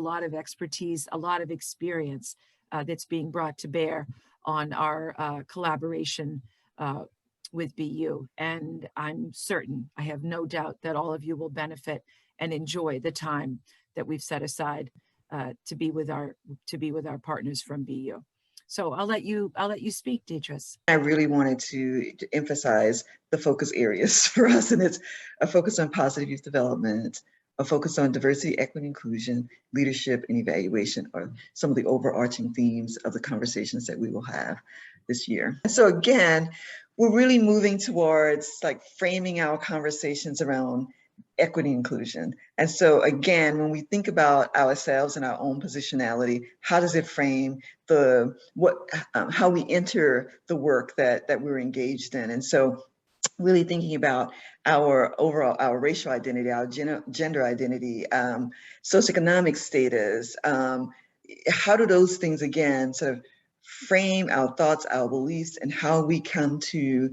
lot of expertise, a lot of experience that's being brought to bear on our collaboration with BU. And I'm certain, I have no doubt that all of you will benefit and enjoy the time that we've set aside to be with our partners from BU. So I'll let you speak, Detris. I really wanted to emphasize the focus areas for us, and it's a focus on positive youth development, a focus on diversity, equity, inclusion, leadership, and evaluation are some of the overarching themes of the conversations that we will have this year. And so again, we're really moving towards like framing our conversations around equity inclusion. And so again, when we think about ourselves and our own positionality, how does it frame how we enter the work that we're engaged in? And so really thinking about our racial identity, our gender identity, socioeconomic status, how do those things again sort of frame our thoughts, our beliefs, and how we come to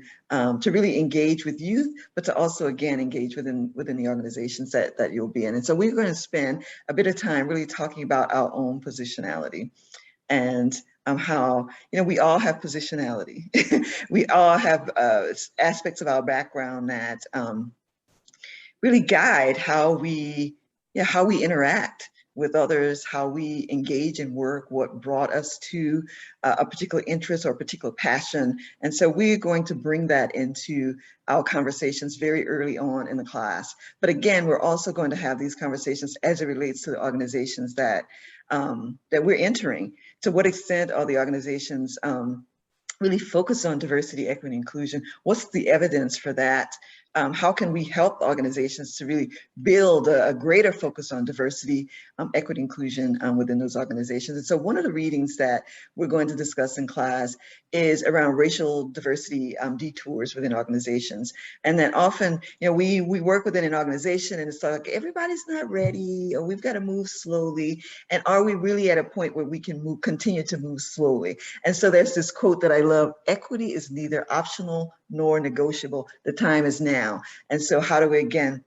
really engage with youth, but to also again engage within the organizations that you'll be in. And so we're going to spend a bit of time really talking about our own positionality and how, you know, we all have positionality. We all have aspects of our background that really guide how we interact with others, how we engage in work, what brought us to a particular interest or a particular passion. And so we're going to bring that into our conversations very early on in the class. But again, we're also going to have these conversations as it relates to the organizations that we're entering. To what extent are the organizations really focused on diversity, equity, inclusion? What's the evidence for that? How can we help organizations to really build a greater focus on diversity, equity, inclusion within those organizations? And so one of the readings that we're going to discuss in class is around racial diversity detours within organizations. And that often, you know, we work within an organization and it's like, everybody's not ready, or we've got to move slowly. And are we really at a point where we can continue to move slowly? And so there's this quote that I love: equity is neither optional nor negotiable. The time is now. And so how do we, again,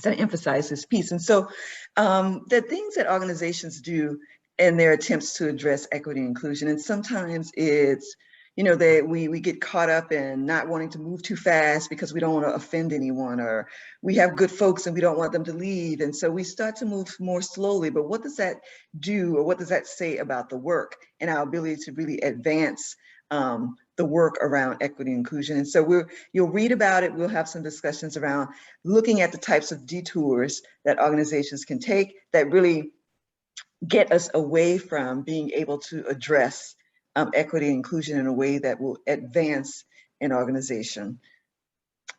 sort of emphasize this piece? And so the things that organizations do in their attempts to address equity and inclusion, and sometimes it's, you know, we get caught up in not wanting to move too fast because we don't want to offend anyone, or we have good folks and we don't want them to leave. And so we start to move more slowly. But what does that do, or what does that say about the work and our ability to really advance the work around equity and inclusion? And so you'll read about it. We'll have some discussions around looking at the types of detours that organizations can take that really get us away from being able to address equity and inclusion in a way that will advance an organization.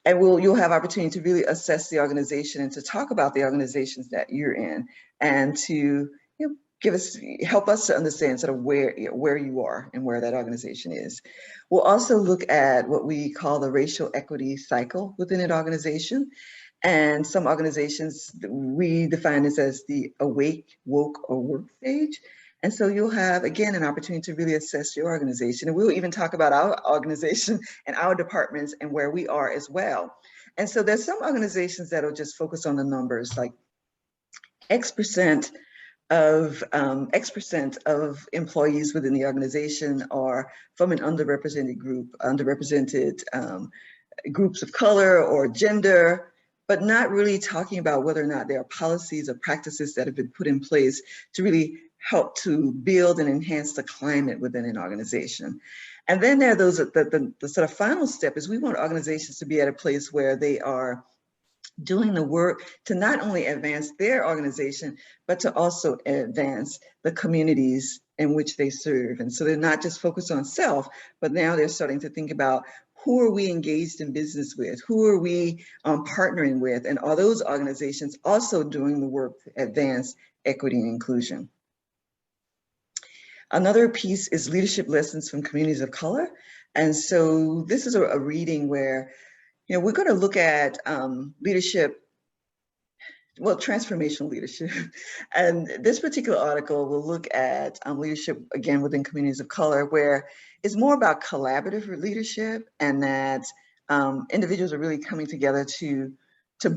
And you'll have opportunity to really assess the organization and to talk about the organizations that you're in, and to, you know, help us to understand sort of where you are and where that organization is. We'll also look at what we call the racial equity cycle within an organization. And some organizations, we define this as the awake, woke, or work stage. And so you'll have, again, an opportunity to really assess your organization. And we'll even talk about our organization and our departments and where we are as well. And so there's some organizations that'll just focus on the numbers, like X% of employees within the organization are from an underrepresented group, underrepresented groups of color or gender, but not really talking about whether or not there are policies or practices that have been put in place to really help to build and enhance the climate within an organization. And then there are those, the sort of final step is we want organizations to be at a place where they are doing the work to not only advance their organization, but to also advance the communities in which they serve. And so they're not just focused on self, but now they're starting to think about, who are we engaged in business with? Who are we partnering with? And are those organizations also doing the work to advance equity and inclusion? Another piece is leadership lessons from communities of color. And so this is a reading where, you know, we're going to look at leadership, well, transformational leadership. And this particular article will look at leadership, again, within communities of color, where it's more about collaborative leadership, and that individuals are really coming together to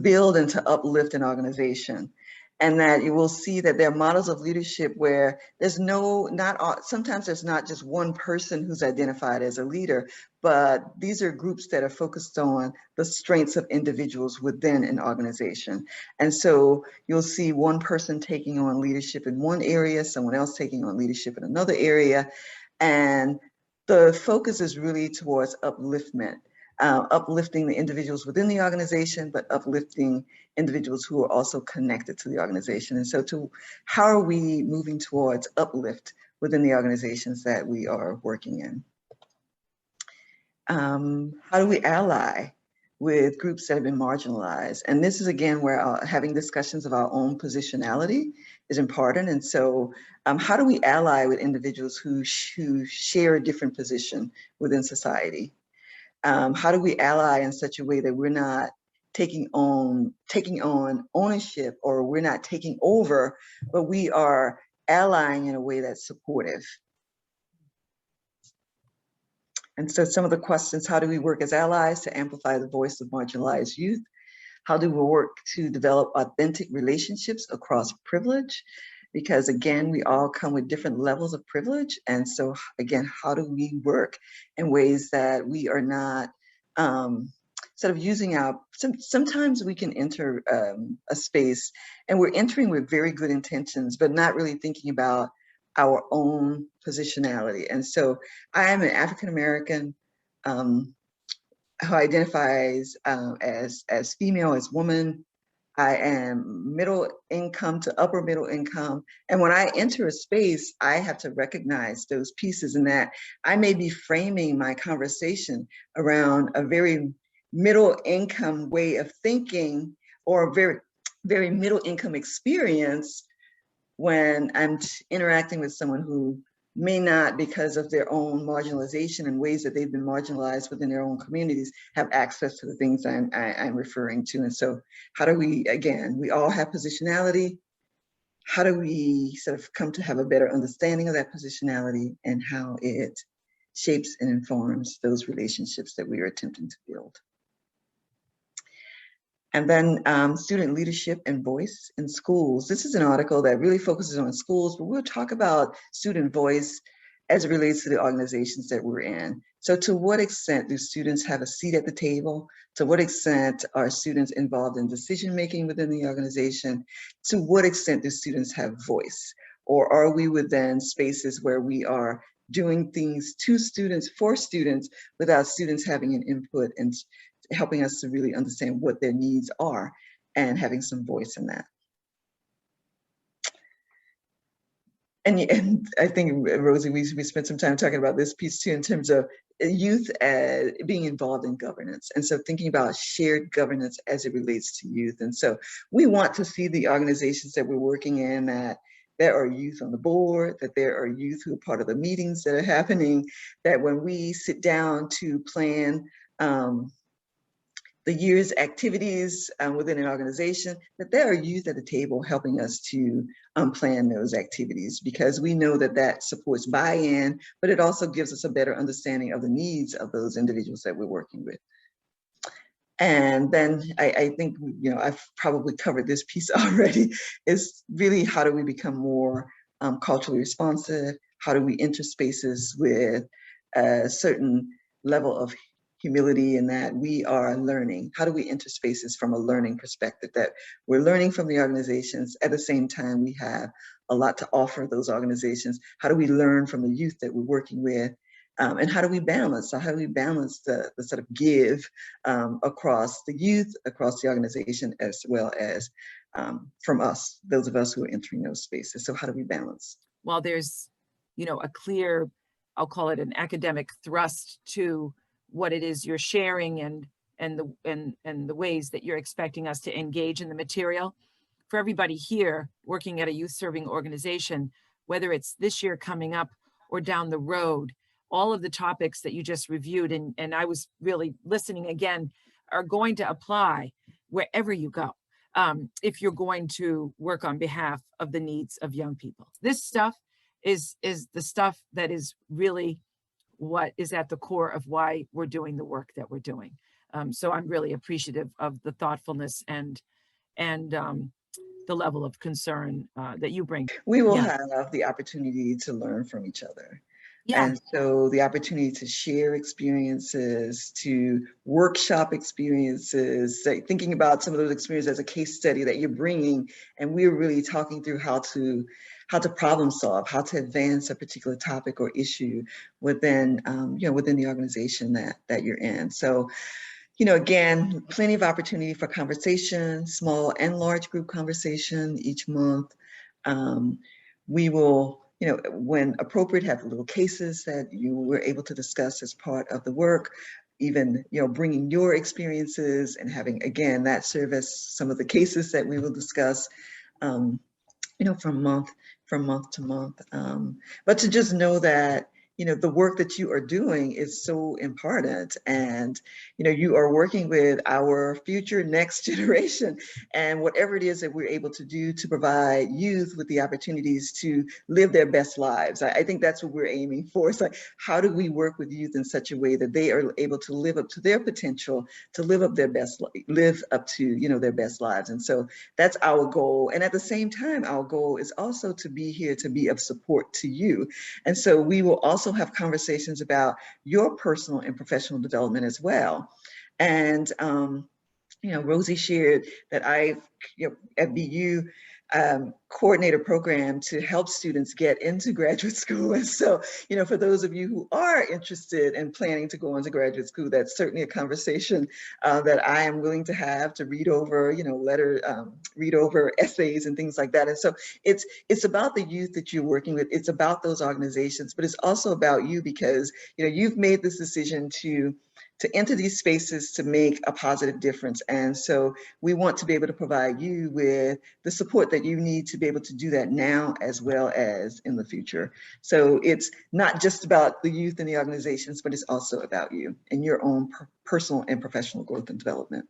build and to uplift an organization. And that you will see that there are models of leadership where there's sometimes there's not just one person who's identified as a leader, but these are groups that are focused on the strengths of individuals within an organization. And so you'll see one person taking on leadership in one area, someone else taking on leadership in another area. And the focus is really towards upliftment. Uplifting the individuals within the organization, but uplifting individuals who are also connected to the organization. And so how are we moving towards uplift within the organizations that we are working in? How do we ally with groups that have been marginalized? And this is again where having discussions of our own positionality is important. And so how do we ally with individuals who share a different position within society? How do we ally in such a way that we're not taking on ownership, or we're not taking over, but we are allying in a way that's supportive? And so some of the questions: how do we work as allies to amplify the voice of marginalized youth? How do we work to develop authentic relationships across privilege? Because again, we all come with different levels of privilege. And so again, how do we work in ways that we are not sort of using sometimes we can enter a space and we're entering with very good intentions, but not really thinking about our own positionality. And so I am an African-American who identifies as female, as woman. I am middle income to upper middle income. And when I enter a space, I have to recognize those pieces, and that I may be framing my conversation around a very middle income way of thinking, or a very, very middle income experience, when I'm interacting with someone who may not, because of their own marginalization and ways that they've been marginalized within their own communities, have access to the things I'm referring to. And so how do we, again, we all have positionality. How do we sort of come to have a better understanding of that positionality and how it shapes and informs those relationships that we are attempting to build? And then student leadership and voice in schools. This is an article that really focuses on schools, but we'll talk about student voice as it relates to the organizations that we're in. So to what extent do students have a seat at the table? To what extent are students involved in decision-making within the organization? To what extent do students have voice? Or are we within spaces where we are doing things to students, for students, without students having an input and helping us to really understand what their needs are and having some voice in that? And I think, Rosie, we spent some time talking about this piece too, in terms of youth being involved in governance. And so thinking about shared governance as it relates to youth. And so we want to see the organizations that we're working in, that there are youth on the board, that there are youth who are part of the meetings that are happening, that when we sit down to plan the year's activities within an organization, that there are youth at the table helping us to plan those activities, because we know that that supports buy-in, but it also gives us a better understanding of the needs of those individuals that we're working with. And then I think, you know, I've probably covered this piece already, is really how do we become more culturally responsive? How do we enter spaces with a certain level of humility, in that we are learning? How do we enter spaces from a learning perspective, that we're learning from the organizations, at the same time we have a lot to offer those organizations? How do we learn from the youth that we're working with? And how do we balance? So how do we balance the sort of give across the youth, across the organization, as well as from us, those of us who are entering those spaces? So how do we balance? Well, there's, you know, a clear, I'll call it an academic thrust to what it is you're sharing, and the ways that you're expecting us to engage in the material. For everybody here working at a youth serving organization, whether it's this year coming up or down the road, all of the topics that you just reviewed, and I was really listening again, are going to apply wherever you go, if you're going to work on behalf of the needs of young people. This stuff is the stuff that is really what is at the core of why we're doing the work that we're doing. So I'm really appreciative of the thoughtfulness and the level of concern that you bring. We will Yeah, have the opportunity to learn from each other. yeah, And so the opportunity to share experiences, to workshop experiences, thinking about some of those experiences as a case study that you're bringing, and we're really talking through how to problem solve, how to advance a particular topic or issue within, within the organization that you're in. So, again, plenty of opportunity for conversation, small and large group conversation each month. We will, when appropriate, have little cases that you were able to discuss as part of the work, even, bringing your experiences and having, again, that serve as some of the cases that we will discuss, from month to month. But to just know that, the work that you are doing is so important, and, you are working with our future next generation, and whatever it is that we're able to do to provide youth with the opportunities to live their best lives. I think that's what we're aiming for. It's like, how do we work with youth in such a way that they are able to live up to their potential, to live up to, their best lives. And so that's our goal. And at the same time, our goal is also to be here to be of support to you. And so we will also have conversations about your personal and professional development as well. And, Rosie shared that at BU, coordinate a program to help students get into graduate school. And so, for those of you who are interested in planning to go into graduate school, that's certainly a conversation that I am willing to have, to read over, read over essays and things like that. And so it's about the youth that you're working with. It's about those organizations, but it's also about you, because, you've made this decision to enter these spaces to make a positive difference. And so we want to be able to provide you with the support that you need to be able to do that now as well as in the future. So it's not just about the youth and the organizations, but it's also about you and your own personal and professional growth and development.